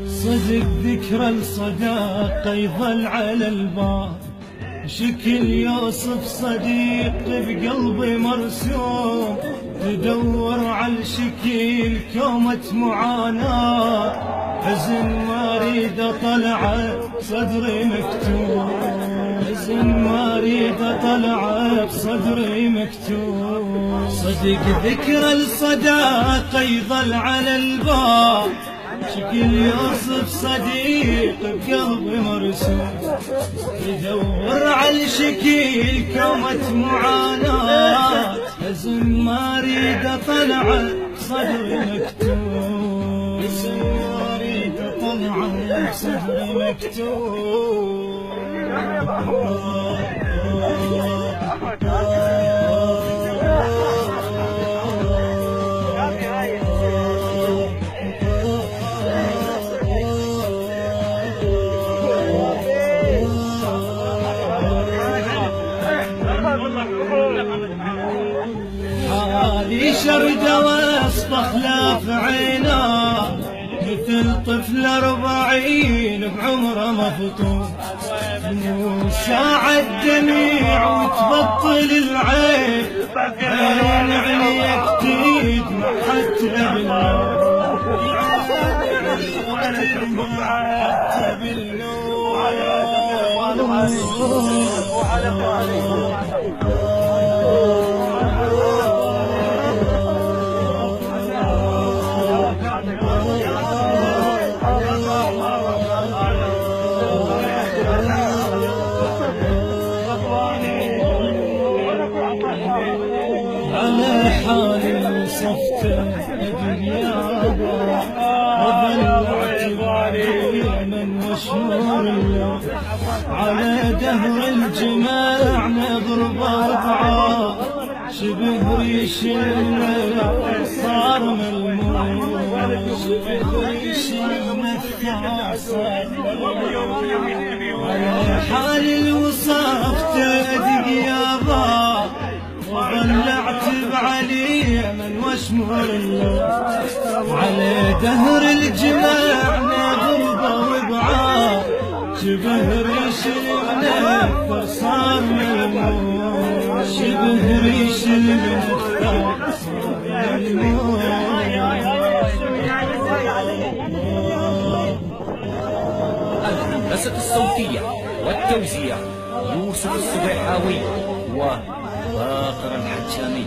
صدق ذكرى الصداقة يظل على البال، شكل يوصف صديق بقلبي مرسوم، تدور على الشكل كومة معاناة، حزن ما اريد اطلعه بصدري مكتوب، حزن ما اريد اطلعه بصدري مكتوب. صدق ذكرى الصداقة يظل على البال، شكل يوصف صديق بقلبي مرسوم، يدور على الشكل كومة معاناة، حزن ما اريد اطلعه بصدري مكتوب، حزن ما اريد اطلعه بصدري مكتوب. حالي شردة وسط خلاف عيناه، مثل طفل 40 بعمره مفطوم، ساعة دميع وتبطل العين، عين عليك تدمع حتى على حالي وصفته بدنيابه، وظلعت من وشمول، على دهر الجماع نضرب أربعة، شبه ريش الملك صار ملموم، شبه ريش المثاس. على حالي الوصفته دقيابه، وضلعت بعلي من وشمول، على دهر الجماع نضربه وبعاه، شبه ريش المنثر صار ملموم، شبه ريش المنثر صار ملموم. الهندسة الصوتية والتوزيع يوسف الصبيحاوي وباقر الحجامي.